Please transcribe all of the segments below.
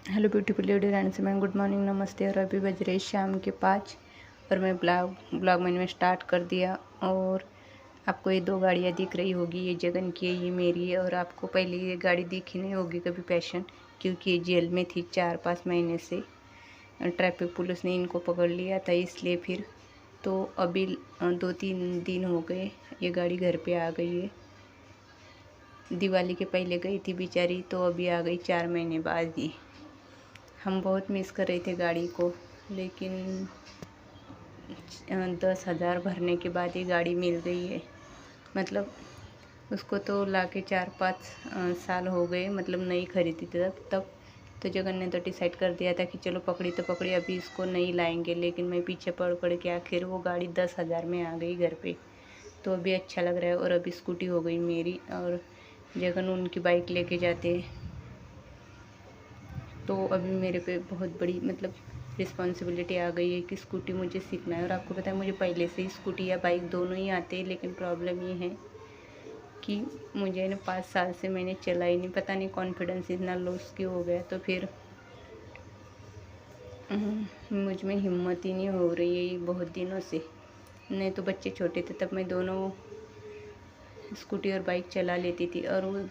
Hello beautiful lady and man, good morning, नमस्ते। और अभी बज रहे शाम के 5 और मैं ब्लॉग मैंने स्टार्ट कर दिया। और आपको ये दो गाड़ियाँ दिख रही होगी, ये जगन की है, ये मेरी है। और आपको पहले ये गाड़ी दिखी नहीं होगी कभी, पैशन, क्योंकि ये जेल में थी 4-5 महीने से। ट्रैफिक पुलिस ने इनको पकड़ लिया था, इसलिए फिर तो अभी 2-3 दिन हो गए ये गाड़ी घर पे आ गई है। दिवाली के पहले गई थी बेचारी, तो अभी आ गई 4 महीने बाद ही। हम बहुत मिस कर रहे थे गाड़ी को, लेकिन 10,000 भरने के बाद ये गाड़ी मिल गई है। मतलब उसको तो लाके 4-5 साल हो गए, मतलब नई खरीदी थी तब तो जगन ने तो डिसाइड कर दिया था कि चलो पकड़ी तो पकड़ी, अभी इसको नहीं लाएंगे। लेकिन मैं पीछे पड़ पड़ के आखिर वो गाड़ी 10,000 में आ गई घर पे, तो अभी अच्छा लग रहा है। और अभी स्कूटी हो गई मेरी, और जगन उनकी बाइक लेके जाते हैं। तो अभी मेरे पे बहुत बड़ी मतलब रिस्पॉन्सिबिलिटी आ गई है कि स्कूटी मुझे सीखना है। और आपको पता है मुझे पहले से ही स्कूटी या बाइक दोनों ही आते हैं, लेकिन प्रॉब्लम ये है कि मुझे ना 5 साल से मैंने चला ही नहीं, पता नहीं कॉन्फिडेंस इतना लॉस क्यों हो गया। तो फिर मुझ में हिम्मत ही नहीं हो रही है ये बहुत दिनों से। नहीं तो बच्चे छोटे थे तब मैं दोनों स्कूटी और बाइक चला लेती थी। और वो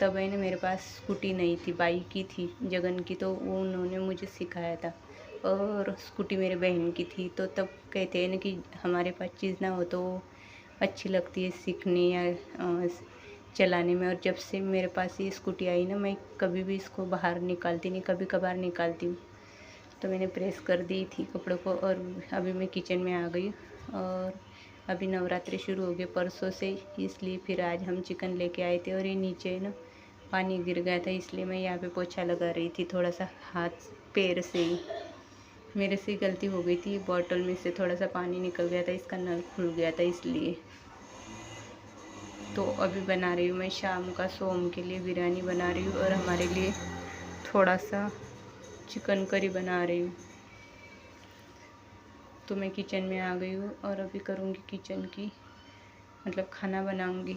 तब है ना मेरे पास स्कूटी नहीं थी, बाइक ही थी जगन की, तो वो उन्होंने मुझे सिखाया था। और स्कूटी मेरे बहन की थी, तो तब कहते हैं ना कि हमारे पास चीज़ ना हो तो अच्छी लगती है सीखने या चलाने में। और जब से मेरे पास ये स्कूटी आई ना, मैं कभी भी इसको बाहर निकालती नहीं, कभी कभार निकालती हूँ। तो मैंने प्रेस कर दी थी कपड़ों को, और अभी मैं किचन में आ गई। और अभी नवरात्रि शुरू हो गए परसों से, इसलिए फिर आज हम चिकन लेके आए थे। और ये नीचे ना पानी गिर गया था, इसलिए मैं यहाँ पे पोछा लगा रही थी, थोड़ा सा हाथ पैर से ही मेरे से गलती हो गई थी। बॉटल में से थोड़ा सा पानी निकल गया था, इसका नल खुल गया था इसलिए। तो अभी बना रही हूँ मैं शाम का सोम के लिए बिरयानी बना रही हूँ, और हमारे लिए थोड़ा सा चिकन करी बना रही हूँ। तो मैं किचन में आ गई हूँ और अभी करूँगी किचन की मतलब खाना बनाऊँगी।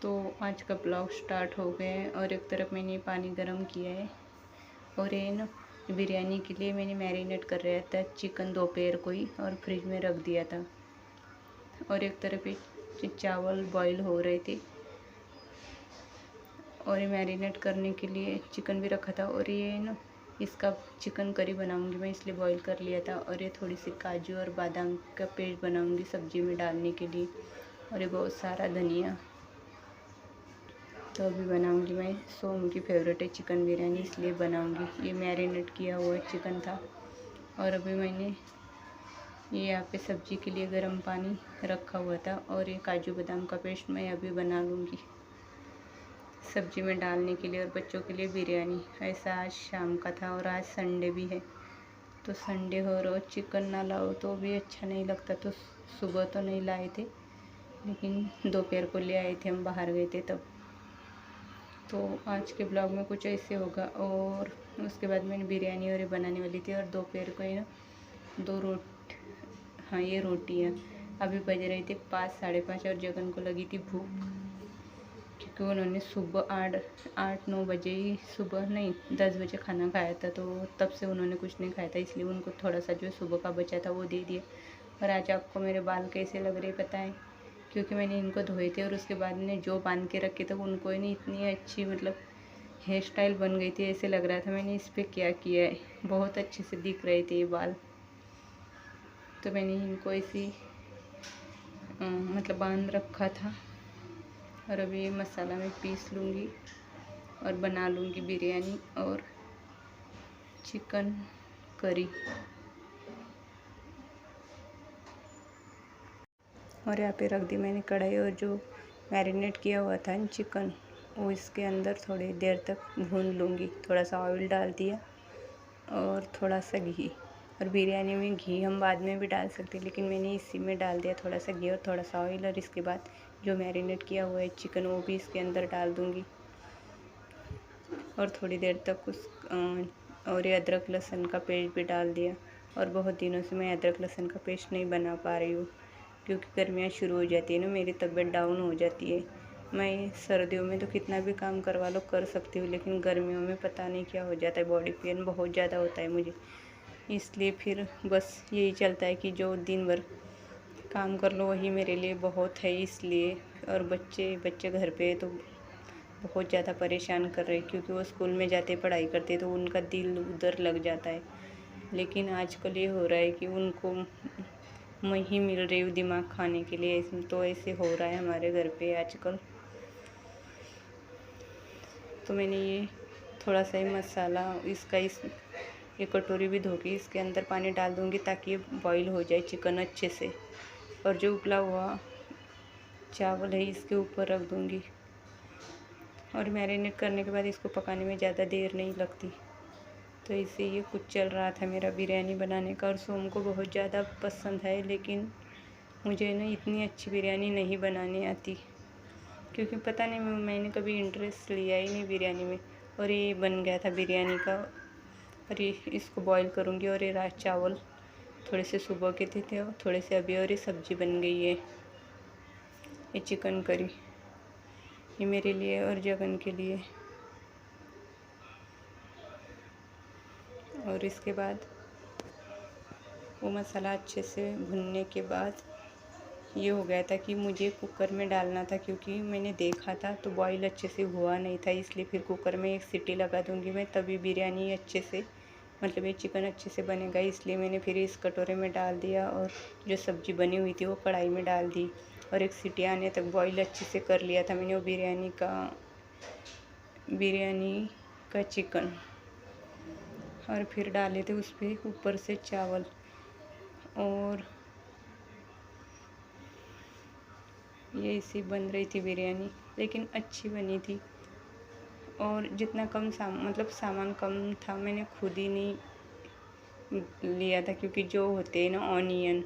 तो आज का ब्लॉग स्टार्ट हो गया है। और एक तरफ मैंने पानी गर्म किया है, और ये ना बिरयानी के लिए मैंने मैरिनेट कर रहा था चिकन दोपहर को ही, और फ्रिज में रख दिया था। और एक तरफ ये चावल बॉईल हो रहे थे, और ये मैरिनेट करने के लिए चिकन भी रखा था। और ये ना इसका चिकन करी बनाऊंगी मैं, इसलिए बॉईल कर लिया था। और ये थोड़ी सी काजू और बादाम का पेस्ट बनाऊंगी सब्जी में डालने के लिए, और ये बहुत सारा धनिया। तो अभी बनाऊंगी मैं, सोम की फेवरेट है चिकन बिरयानी, इसलिए बनाऊंगी। ये मैरिनेट किया हुआ चिकन था। और अभी मैंने ये यहाँ पे सब्जी के लिए गर्म पानी रखा हुआ था, और ये काजू बादाम का पेस्ट मैं अभी बना लूँगी सब्जी में डालने के लिए, और बच्चों के लिए बिरयानी। ऐसा आज शाम का था, और आज संडे भी है। तो संडे हो रोज़ चिकन ना लाओ तो भी अच्छा नहीं लगता। तो सुबह तो नहीं लाए थे, लेकिन दोपहर को ले आए थे, हम बाहर गए थे तब। तो आज के ब्लॉग में कुछ ऐसे होगा। और उसके बाद मैंने बिरयानी और ये बनाने वाली थी, और दोपहर को ना 2 हाँ ये रोटियाँ। अभी बज रहे थे 5-5:30, और जगन को लगी थी भूख, क्योंकि उन्होंने सुबह 8-9 बजे ही, सुबह नहीं 10 बजे खाना खाया था। तो तब से उन्होंने कुछ नहीं खाया था, इसलिए उनको थोड़ा सा जो सुबह का बचा था वो दे दिया। और आज आपको मेरे बाल कैसे लग रहे पता है, क्योंकि मैंने इनको धोए थे, और उसके बाद मैंने जो बांध के रखे थे उनको ही नहीं इतनी अच्छी मतलब हेयर स्टाइल बन गई थी। ऐसे लग रहा था मैंने इस पर क्या किया है, बहुत अच्छे से दिख रहे थे ये बाल। तो मैंने इनको ऐसे मतलब बांध रखा था। और अभी ये मसाला मैं पीस लूँगी और बना लूँगी बिरयानी और चिकन करी। और यहाँ पे रख दी मैंने कढ़ाई, और जो मैरिनेट किया हुआ था चिकन वो इसके अंदर थोड़ी देर तक भून लूँगी। थोड़ा सा ऑयल डाल दिया और थोड़ा सा घी। और बिरयानी में घी हम बाद में भी डाल सकते हैं, लेकिन मैंने इसी में डाल दिया थोड़ा सा घी और थोड़ा सा ऑयल। और इसके बाद जो मैरिनेट किया हुआ है चिकन वो भी इसके अंदर डाल दूँगी, और थोड़ी देर तक और ये अदरक लहसुन का पेस्ट भी डाल दिया। और बहुत दिनों से मैं अदरक लहसुन का पेस्ट नहीं बना पा रही हूँ, क्योंकि गर्मियाँ शुरू हो जाती है ना, मेरी तबीयत डाउन हो जाती है। मैं सर्दियों में तो कितना भी काम करवा लो कर सकती हूँ, लेकिन गर्मियों में पता नहीं क्या हो जाता है, बॉडी पेन बहुत ज़्यादा होता है मुझे। इसलिए फिर बस यही चलता है कि जो दिन भर काम कर लो वही मेरे लिए बहुत है। इसलिए और बच्चे बच्चे घर पे तो बहुत ज़्यादा परेशान कर रहे हैं, क्योंकि वो स्कूल में जाते पढ़ाई करते तो उनका दिल उधर लग जाता है। लेकिन आजकल ये हो रहा है कि उनको मैं ही मिल रही हूँ दिमाग खाने के लिए, तो ऐसे हो रहा है हमारे घर पे आजकल। तो मैंने ये थोड़ा सा ही मसाला इसका ये कटोरी भी धो के इसके अंदर पानी डाल दूँगी, ताकि ये बॉईल हो जाए चिकन अच्छे से। और जो उबला हुआ चावल है इसके ऊपर रख दूँगी। और मैरिनेट करने के बाद इसको पकाने में ज़्यादा देर नहीं लगती। तो इसे ये कुछ चल रहा था मेरा बिरयानी बनाने का, और सोम को बहुत ज़्यादा पसंद है। लेकिन मुझे ना इतनी अच्छी बिरयानी नहीं बनानी आती, क्योंकि पता नहीं मैंने कभी इंटरेस्ट लिया ही नहीं बिरयानी में। और ये बन गया था बिरयानी का, और ये इसको बॉईल करूँगी। और ये रात चावल थोड़े से सुबह के थे और थोड़े से अभी, और ये सब्ज़ी बन गई है, ये चिकन करी, ये मेरे लिए और जगन के लिए। और इसके बाद वो मसाला अच्छे से भुनने के बाद ये हो गया था कि मुझे कुकर में डालना था, क्योंकि मैंने देखा था तो बॉईल अच्छे से हुआ नहीं था। इसलिए फिर कुकर में एक सीटी लगा दूंगी मैं, तभी बिरयानी अच्छे से मतलब ये चिकन अच्छे से बनेगा। इसलिए मैंने फिर इस कटोरे में डाल दिया, और जो सब्ज़ी बनी हुई थी वो कढ़ाई में डाल दी, और एक सीटी आने तक बॉईल अच्छे से कर लिया था मैंने वो बिरयानी का चिकन। और फिर डाले थे उस पर ऊपर से चावल, और ये इसी बन रही थी बिरयानी, लेकिन अच्छी बनी थी। और जितना कम मतलब सामान कम था, मैंने खुद ही नहीं लिया था, क्योंकि जो होते हैं ना ऑनियन,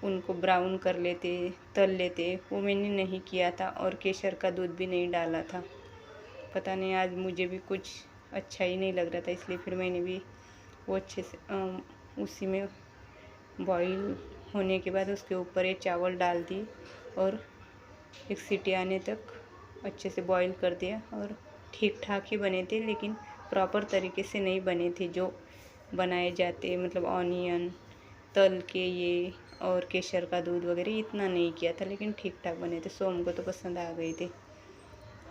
उनको ब्राउन कर लेते तल लेते, वो मैंने नहीं किया था। और केसर का दूध भी नहीं डाला था। पता नहीं आज मुझे भी कुछ अच्छा ही नहीं लग रहा था, इसलिए फिर मैंने भी वो अच्छे से उसी में बॉईल होने के बाद उसके ऊपर ये चावल डाल दिए, और एक सीटी आने तक अच्छे से बॉईल कर दिया। और ठीक ठाक ही बने थे, लेकिन प्रॉपर तरीके से नहीं बने थे जो बनाए जाते, मतलब ऑनियन तल के ये और केसर का दूध वगैरह इतना नहीं किया था, लेकिन ठीक ठाक बने थे। सोम को तो पसंद आ गए थे,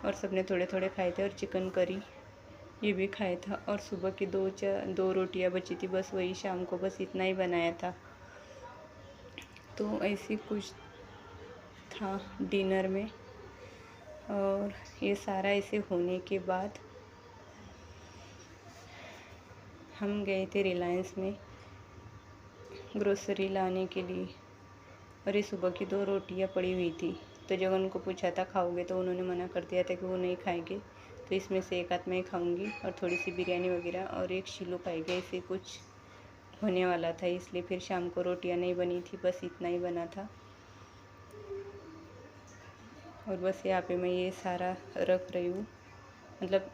और सबने थोड़े थोड़े खाए थे। और चिकन करी ये भी खाया था। और सुबह की दो रोटियां बची थी, बस वही शाम को बस इतना ही बनाया था। तो ऐसी कुछ था डिनर में। और ये सारा ऐसे होने के बाद हम गए थे रिलायंस में ग्रोसरी लाने के लिए। और ये सुबह की 2 रोटियां पड़ी हुई थी, तो जब उनको पूछा था खाओगे, तो उन्होंने मना कर दिया था कि वो नहीं खाएंगे। तो इसमें से एक आध मैं खाऊंगी, और थोड़ी सी बिरयानी वगैरह, और एक शिलो खाएगा। ऐसे कुछ होने वाला था, इसलिए फिर शाम को रोटियां नहीं बनी थी, बस इतना ही बना था। और बस यहाँ पे मैं ये सारा रख रही हूँ, मतलब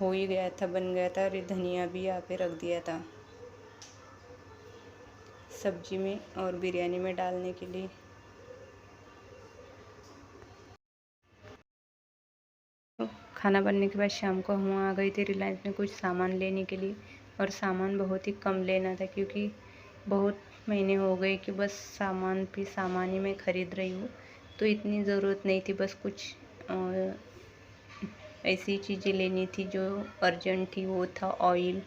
हो ही गया था, बन गया था। और ये धनिया भी यहाँ पे रख दिया था सब्जी में और बिरयानी में डालने के लिए। तो खाना बनने के बाद शाम को हम आ गए थे रिलायंस में कुछ सामान लेने के लिए। और सामान बहुत ही कम लेना था, क्योंकि बहुत महीने हो गए कि बस सामान ही मैं ख़रीद रही हूँ। तो इतनी ज़रूरत नहीं थी, बस कुछ ऐसी चीज़ें लेनी थी जो अर्जेंट थी। वो था ऑयल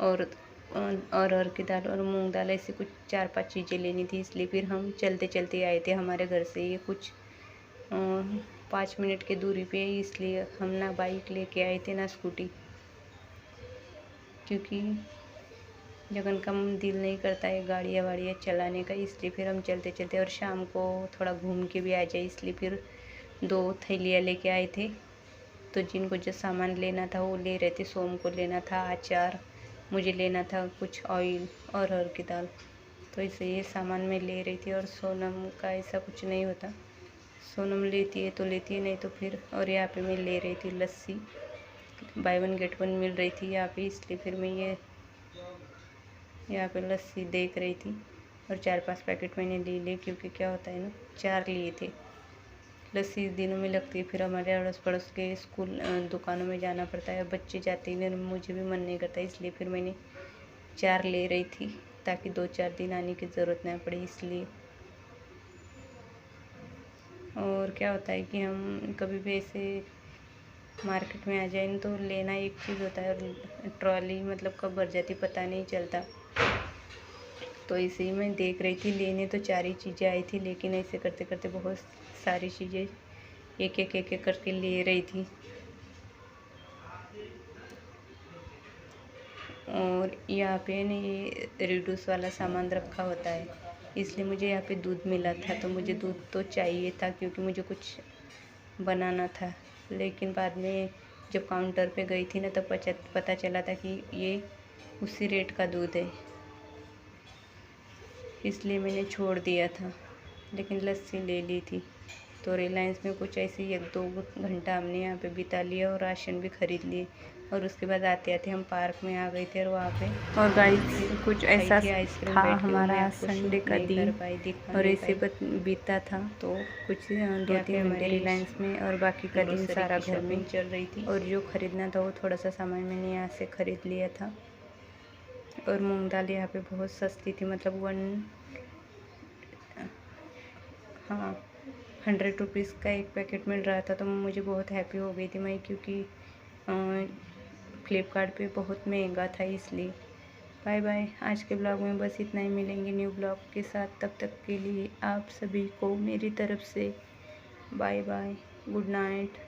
और अरहर की दाल और मूंग दाल, ऐसी कुछ 4-5 चीज़ें लेनी थी। इसलिए फिर हम चलते चलते आए थे हमारे घर से, ये कुछ 5 मिनट की दूरी पे, इसलिए हम ना बाइक लेके आए थे ना स्कूटी, क्योंकि जगन का दिल नहीं करता है गाड़ियाँ वाड़ियाँ चलाने का। इसलिए फिर हम चलते चलते, और शाम को थोड़ा घूम के भी आ जाए, इसलिए फिर 2 थैलियाँ लेके आए थे। तो जिनको जो सामान लेना था वो ले रहे थे। सोम को लेना था अचार, मुझे लेना था कुछ ऑयल और अरहर की दाल। तो इसे ये सामान मैं ले रही थी। और सोनम का ऐसा कुछ नहीं होता, सोनम लेती है तो लेती है, नहीं तो फिर। और यहाँ पे मैं ले रही थी लस्सी, बाय 1 गेट 1 मिल रही थी यहाँ पे, इसलिए फिर मैं ये यहाँ पे लस्सी देख रही थी। और 4-5 पैकेट मैंने ले लिए, क्योंकि क्या होता है ना, 4 लिए थे, लस्सी इस दिनों में लगती है, फिर हमारे अड़ोस पड़ोस के स्कूल दुकानों में जाना पड़ता है, बच्चे जाते हैं, मुझे भी मन नहीं करता, इसलिए फिर मैंने 4 ले रही थी ताकि 2-4 दिन आने की ज़रूरत ना पड़े इसलिए। और क्या होता है कि हम कभी भी ऐसे मार्केट में आ जाए तो लेना एक चीज़ होता है और ट्रॉली मतलब कब भर जाती पता नहीं चलता। तो ऐसे ही मैं देख रही थी, लेने तो 4 ही चीज़ें आई थी, लेकिन ऐसे करते करते बहुत सारी चीज़ें एक एक करके ले रही थी। और यहाँ पे ना ये रिड्यूस वाला सामान रखा होता है, इसलिए मुझे यहाँ पे दूध मिला था, तो मुझे दूध तो चाहिए था क्योंकि मुझे कुछ बनाना था। लेकिन बाद में जब काउंटर पे गई थी ना तब पता चला था कि ये उसी रेट का दूध है, इसलिए मैंने छोड़ दिया था, लेकिन लस्सी ले ली थी। तो रिलायंस में कुछ ऐसे ही 1-2 घंटा हमने यहाँ पे बिता लिया और राशन भी ख़रीद लिए, और उसके बाद आते आते हम पार्क में आ गए थे और वहाँ पे और गाइस कुछ ऐसा था हमारा संडे का दिन और ऐसे बीता था। तो कुछ 2-3 घंटे रिलायंस में और बाकी का दिन सारा घर में चल रही थी, और जो ख़रीदना था वो थोड़ा सा सामान मैंने यहाँ से ख़रीद लिया था। और मूंग दाल यहाँ पे बहुत सस्ती थी, मतलब 100 रुपीज़ का एक पैकेट मिल रहा था, तो मुझे बहुत हैप्पी हो गई थी मैं, क्योंकि फ्लिपकार्ट पे बहुत महंगा था इसलिए। बाय बाय, आज के ब्लॉग में बस इतना ही, मिलेंगे न्यू ब्लॉग के साथ, तब तक के लिए आप सभी को मेरी तरफ से बाय बाय, गुड नाइट।